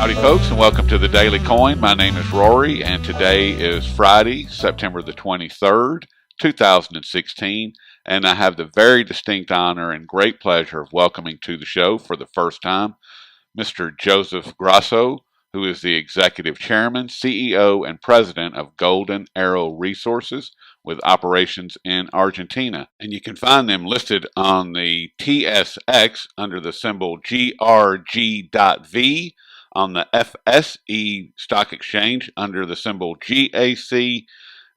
Howdy, folks, and welcome to the Daily Coin. My name is Rory, and today is Friday, September the 23rd, 2016, and I have the very distinct honor and great pleasure of welcoming to the show for the first time Mr. Joseph Grosso, who is the Executive Chairman, CEO, and President of Golden Arrow Resources with operations in Argentina. And you can find them listed on the TSX under the symbol GRG.V, on the FSE Stock Exchange under the symbol GAC,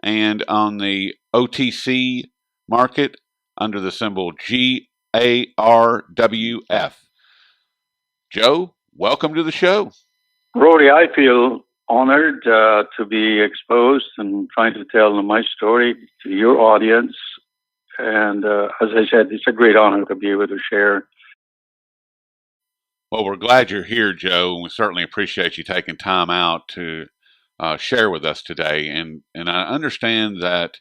and on the OTC market under the symbol GARWF. Joe, welcome to the show. Rory, I feel honored to be exposed and trying to tell my story to your audience. And as I said, it's a great honor to be able to share. Well, we're glad you're here, Joe, and we certainly appreciate you taking time out to share with us today. And I understand that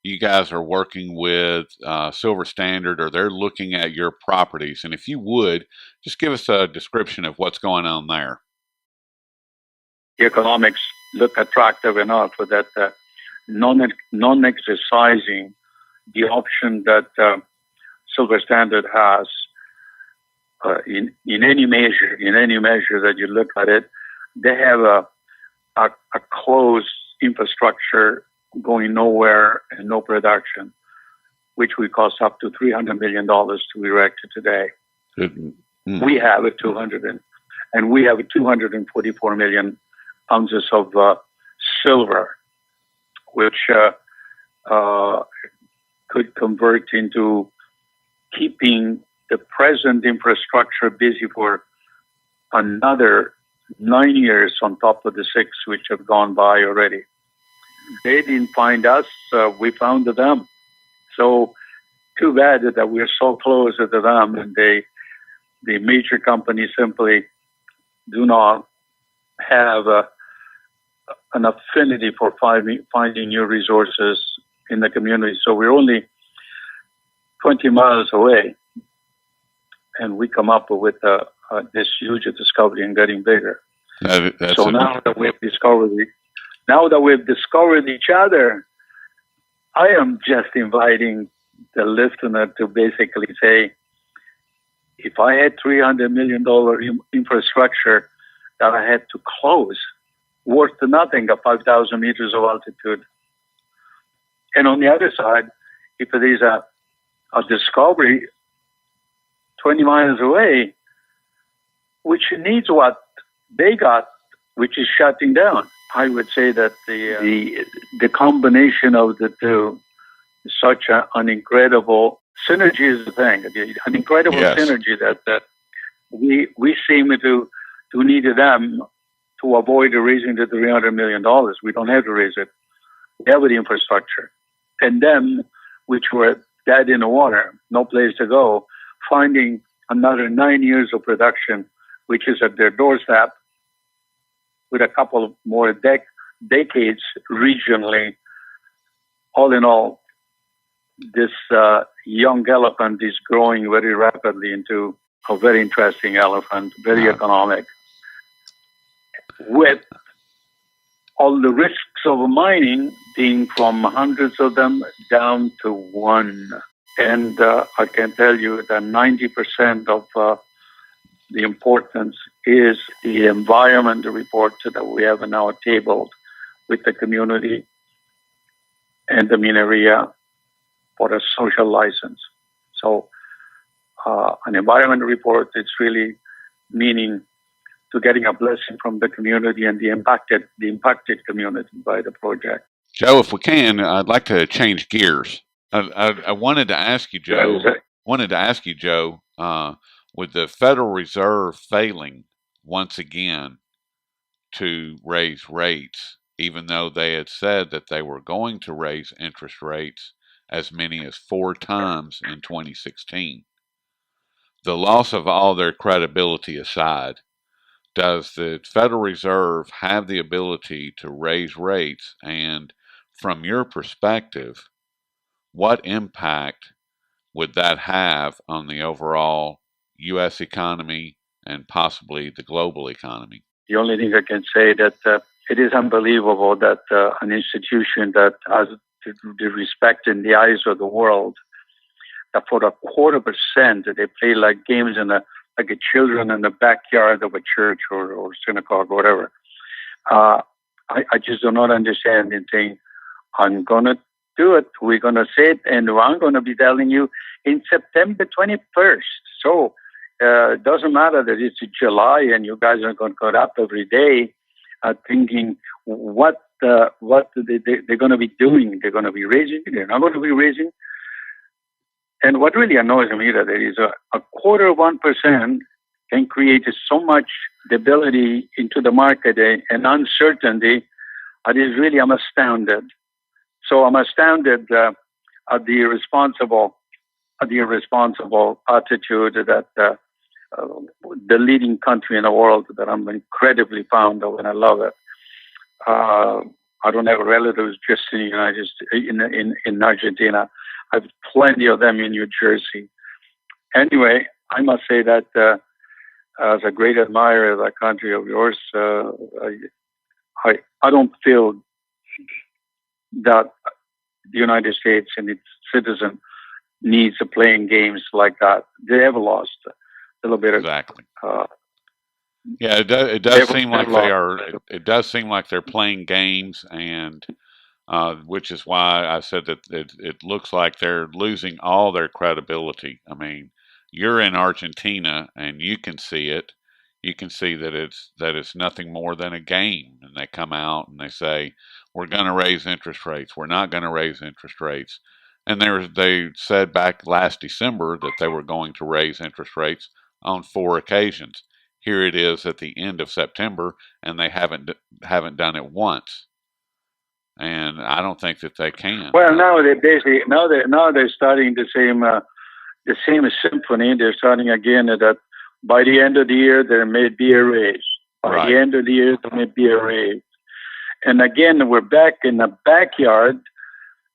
you guys are working with Silver Standard, or they're looking at your properties. And if you would, just give us a description of what's going on there. The economics look attractive enough for that non-exercising the option that Silver Standard has in any measure that you look at it. They have a closed infrastructure going nowhere and no production, which would cost up to $300 million to erect it today. Mm-hmm. We have 244 million ounces of silver, which could convert into keeping the present infrastructure busy for another 9 years on top of the 6 which have gone by already. They didn't find us, we found them. So too bad that we're so close to them, and the major companies simply do not have an affinity for finding new resources in the community. So we're only 20 miles away, and we come up with this huge discovery and getting bigger. So now that we've discovered each other, I am just inviting the listener to basically say, if I had $300 million infrastructure that I had to close, worth nothing at 5,000 meters of altitude. And on the other side, if it is a discovery 20 miles away, which needs what they got, which is shutting down, I would say that the combination of the two is such an incredible synergy is the thing, an incredible synergy that we seem to need them to avoid raising the $300 million. We don't have to raise it. We have the infrastructure. And them, which were dead in the water, no place to go, finding another 9 years of production, which is at their doorstep, with a couple of more decades regionally. All in all, this young elephant is growing very rapidly into a very interesting elephant, very economic, with all the risks of mining being from hundreds of them down to one. And I can tell you that 90% of the importance is the environment report that we have now tabled with the community and the Mineria for a social license. So an environment report, it's really meaning to getting a blessing from the community and the impacted community by the project. Joe, if we can, I'd like to change gears. I wanted to ask you, Joe. With the Federal Reserve failing once again to raise rates, even though they had said that they were going to raise interest rates as many as 4 times in 2016, the loss of all their credibility aside, does the Federal Reserve have the ability to raise rates? And from your perspective, what impact would that have on the overall U.S. economy and possibly the global economy? The only thing I can say that it is unbelievable that an institution that has the respect in the eyes of the world, that for a quarter percent they play like games in like a children in the backyard of a church or synagogue or whatever. Uh, I just do not understand and saying, I'm going to do it. We're going to say it, and I'm going to be telling you in September 21st. So it doesn't matter that it's July and you guys are going to get up every day thinking what they're going to be doing. They're going to be raising. They're not going to be raising. And what really annoys me that there is a quarter of 1% can create so much debility into the market and uncertainty. It is really, I'm astounded. So I'm astounded at the irresponsible attitude that the leading country in the world that I'm incredibly fond of and I love it. I don't have relatives just in the United States, in Argentina. I have plenty of them in New Jersey. Anyway, I must say that as a great admirer of that country of yours, I don't feel that the United States and its citizen needs to playing games like that. They have lost a little bit of exactly. Yeah, it does seem like they are. It does seem like they're playing games, and which is why I said that it looks like they're losing all their credibility. I mean, you're in Argentina, and you can see it. You can see that it's nothing more than a game, and they come out and they say, "We're going to raise interest rates. We're not going to raise interest rates." And they said back last December that they were going to raise interest rates on 4 occasions. Here it is at the end of September, and they haven't done it once. And I don't think that they can. Well, now they basically now they're starting the same symphony. They're starting again that by the end of the year there may be a raise. By the end of the year there may be a raise. And again, we're back in the backyard,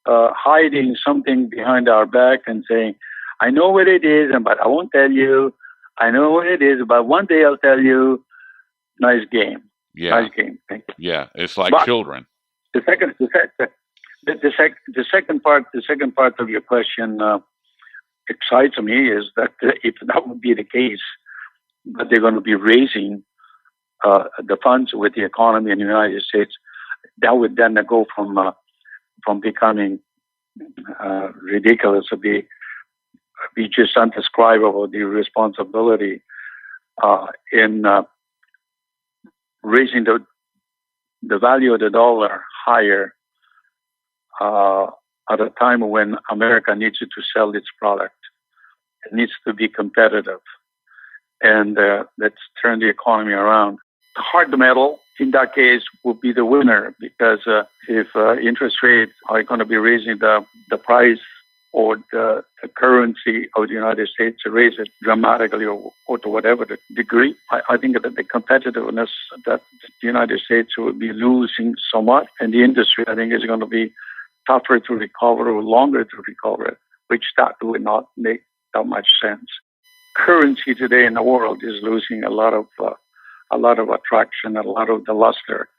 hiding something behind our back and saying, "I know what it is, but I won't tell you. I know what it is, but one day I'll tell you." Nice game. Yeah. Nice game. Thank you. Yeah, it's like children. The second part of your question excites me is that if that would be the case, that they're going to be raising the funds with the economy in the United States, that would then go from becoming ridiculous to be just undescribable. The responsibility in raising the value of the dollar higher at a time when America needs to sell its product. It needs to be competitive. And let's turn the economy around. Hard metal, in that case, would be the winner because if interest rates are going to be raising the price or the currency of the United States to raise it dramatically or to whatever the degree, I think that the competitiveness that the United States will be losing so much, and the industry, I think, is going to be tougher to recover or longer to recover, which that would not make that much sense. Currency today in the world is losing a lot of attraction, a lot of the luster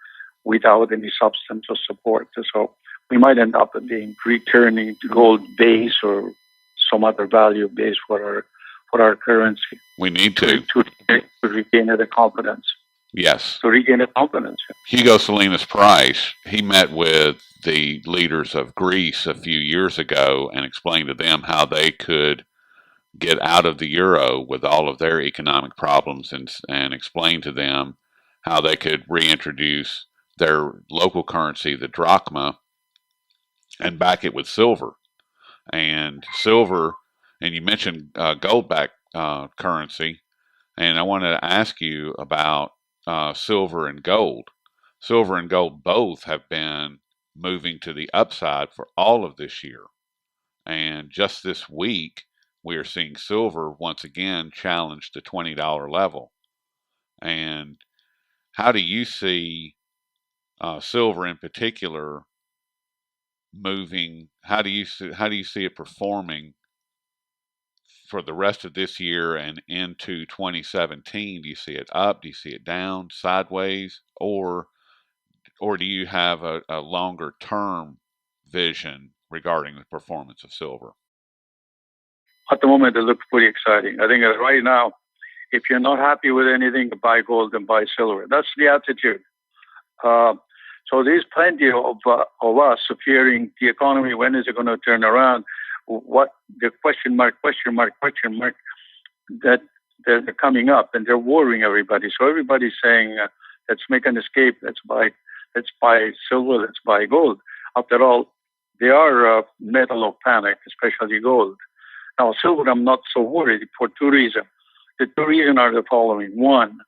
without any substance or support. So we might end up being returning to gold base or some other value base for our currency. We need to regain the confidence. Yes. To regain the confidence. Hugo Salinas Price, he met with the leaders of Greece a few years ago and explained to them how they could get out of the euro with all of their economic problems and explain to them how they could reintroduce their local currency, the drachma, and back it with silver. And silver, and you mentioned gold-backed currency, and I wanted to ask you about silver and gold. Silver and gold both have been moving to the upside for all of this year. And just this week, we are seeing silver once again challenge the $20 level. And how do you see silver in particular moving? How do you see it performing for the rest of this year and into 2017? Do you see it up? Do you see it down, sideways, or do you have a longer term vision regarding the performance of silver? At the moment, it looks pretty exciting. I think that right now, if you're not happy with anything, buy gold and buy silver. That's the attitude. So there's plenty of us fearing the economy. When is it going to turn around? What the question mark that they're coming up, and they're worrying everybody. So everybody's saying, let's make an escape. Let's buy silver. Let's buy gold. After all, they are metal of panic, especially gold. Now, silver, I'm not so worried for two reasons. The two reasons are the following. One,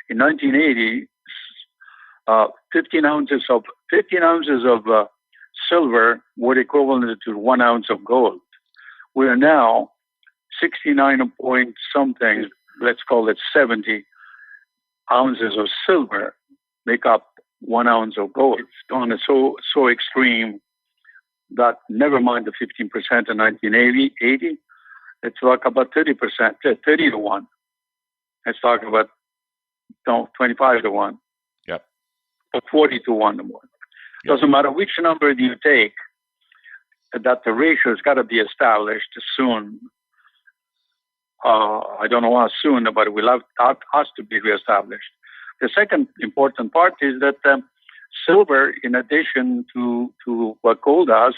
in 1980, 15 ounces of silver were equivalent to 1 ounce of gold. We are now 69 point something, let's call it 70 ounces of silver make up 1 ounce of gold. It's gone so extreme that never mind the 15% in 1980, let's talk about 30%, 30 to 1. Let's talk about 25 to 1. Yep. Or 40 to 1 to 1. Yep. Doesn't matter which number you take, that the ratio has got to be established soon. I don't know how soon, but it has to be reestablished. The second important part is that silver, in addition to what gold has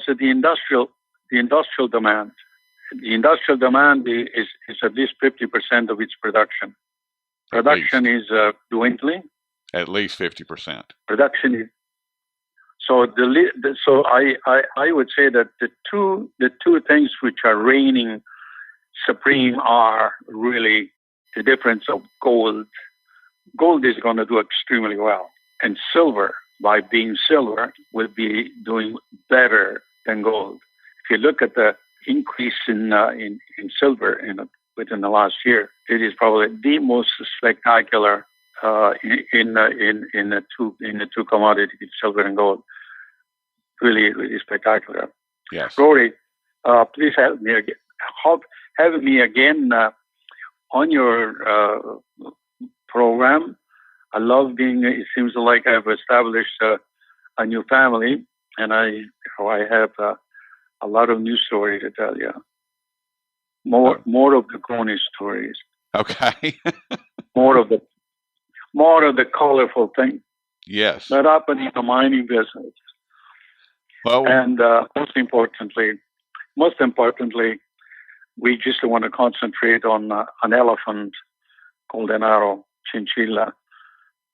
the industrial demand. The industrial demand is at least 50% of its production. Production is dwindling. At least 50%. Production is. So I would say that the two things which are reigning supreme are really the difference of gold. Gold is going to do extremely well, and silver, by being silver, will be doing better than gold. If you look at the increase in silver within the last year, it is probably the most spectacular in the two commodities, silver and gold. Really, really spectacular. Yes. Rory, please have me again on your program. I love being. It seems like I've established a new family, and I have a lot of new stories to tell you. More of the Coney stories. Okay. more of the colorful things. Yes. That happen in the mining business. Well, and most importantly, we just want to concentrate on an elephant called an arrow chinchilla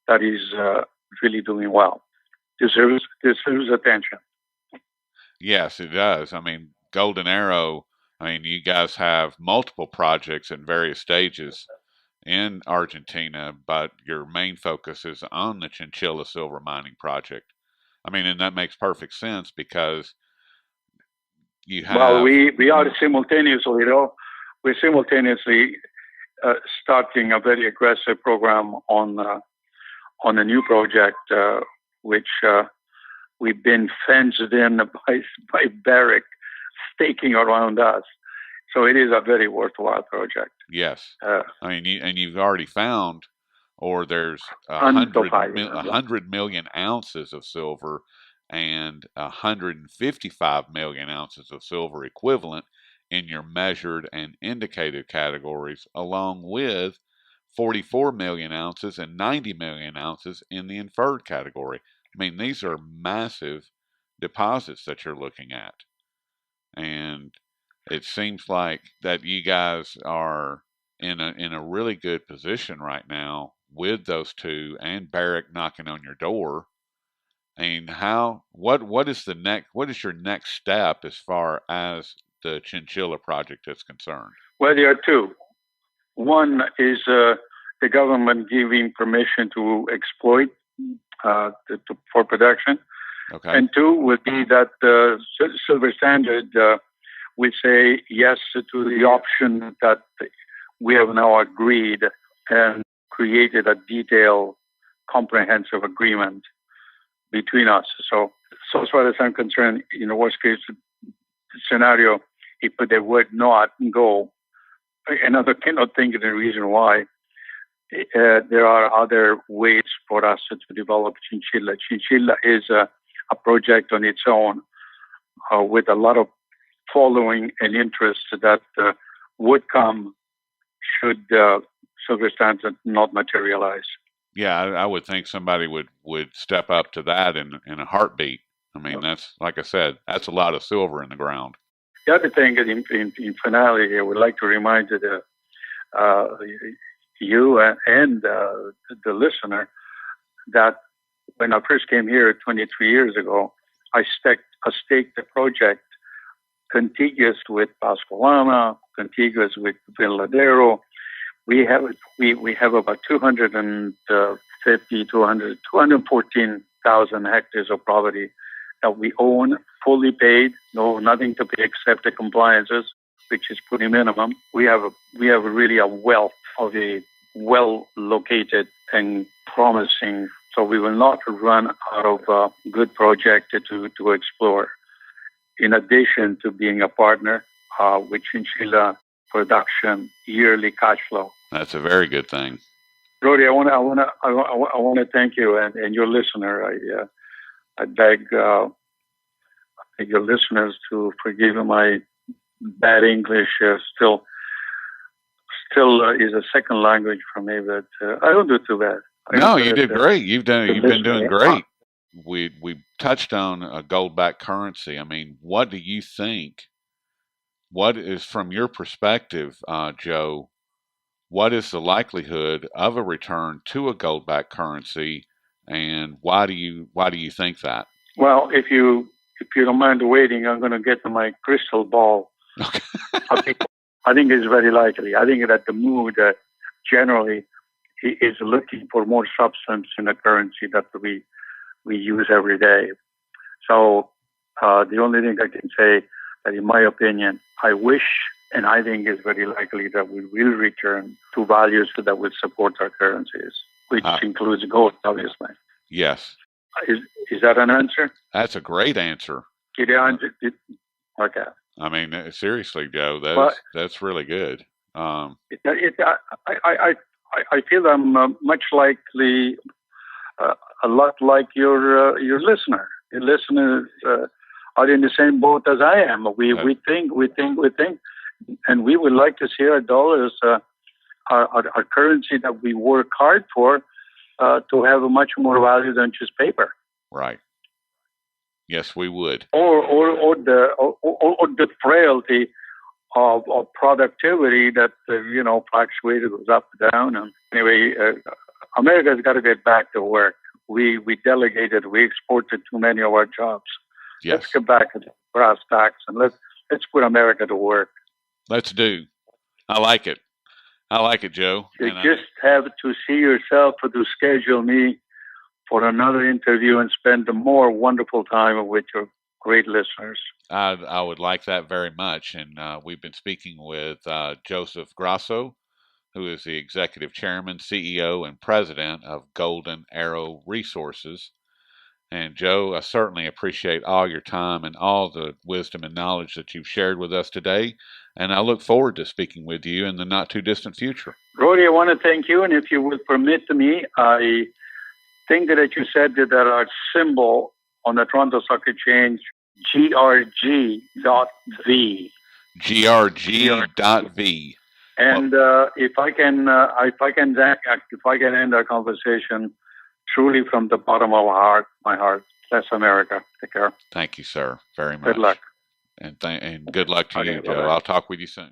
that is really doing well. Deserves attention. Yes, it does. I mean, Golden Arrow, you guys have multiple projects in various stages in Argentina, but your main focus is on the Chinchilla Silver Mining Project. And that makes perfect sense because you have. Well, we are simultaneously, we're simultaneously starting a very aggressive program on a new project, which we've been fenced in by Barrick staking around us. So it is a very worthwhile project. Yes. You've already found, or there's 100 million ounces of silver and 155 million ounces of silver equivalent in your measured and indicated categories, along with 44 million ounces and 90 million ounces in the inferred category. These are massive deposits that you're looking at. And it seems like that you guys are in a really good position right now with those two and Barrick knocking on your door. What is your next step as far as the Chinchilla project is concerned? Well, there are two. One is the government giving permission to exploit for production. Okay. And two would be that the Silver Standard would say yes to the option that we have now agreed and created a detailed, comprehensive agreement between us. So as far as I'm concerned, in the worst case scenario, if they would not go. And I cannot think of the reason why. There are other ways for us to develop chinchilla. Chinchilla is a project on its own with a lot of following and interest that would come should circumstances not materialize. Yeah, I would think somebody would step up to that in a heartbeat. I mean, that's like I said, that's a lot of silver in the ground. The other thing in finale, I would like to remind you and the listener that when I first came here 23 years ago, I staked the project contiguous with Pascualana, contiguous with Villadero. We have about 250, 214,000 hectares of property that we own, fully paid, nothing to pay except the compliances, which is pretty minimum. We have really a wealth of a well located and promising. So we will not run out of a good project to explore. In addition to being a partner with Chinchilla Production yearly cash flow. That's a very good thing. Brody, I want to thank you and your listener. I beg your listeners to forgive my bad English. Still is a second language for me, but I don't do too bad. No, you did great. You've been doing great. We touched on a gold-backed currency. I mean, what do you think? What is, from your perspective, Joe? What is the likelihood of a return to a gold-backed currency, and why do you think that? Well, if you don't mind waiting, I'm going to get to my crystal ball. Okay. I think it's very likely. I think that the mood generally is looking for more substance in the currency that we use every day. So the only thing I can say that, in my opinion, I wish and I think it's very likely that we will return to values that will support our currencies, which includes gold, obviously. Yes. Is that an answer? That's a great answer. Okay. I mean, seriously, Joe, that's really good. I feel I'm much likely, a lot like your listener. Your listeners are in the same boat as I am. We think, and we would like to see our dollars, our currency that we work hard for, to have a much more value than just paper. Right. Yes, we would. Or the frailty of productivity that fluctuated, goes up and down. And anyway, America's got to get back to work. We delegated, we exported too many of our jobs. Yes. Let's get back to brass tacks and let's put America to work. Let's do. I like it. I like it, Joe. You have to see yourself to schedule me for another interview and spend a more wonderful time with your great listeners. I would like that very much. And we've been speaking with Joseph Grosso, who is the executive chairman, CEO, and president of Golden Arrow Resources. And Joe, I certainly appreciate all your time and all the wisdom and knowledge that you've shared with us today. And I look forward to speaking with you in the not too distant future. Brody, I want to thank you. And if you will permit me, I think that you said that our symbol on the Toronto Stock Exchange, GRG.V. GRG.V. And if I can end our conversation truly from the bottom of my heart, bless America. Take care. Thank you, sir, very much. Good luck. And good luck to you, Joe. I'll talk with you soon.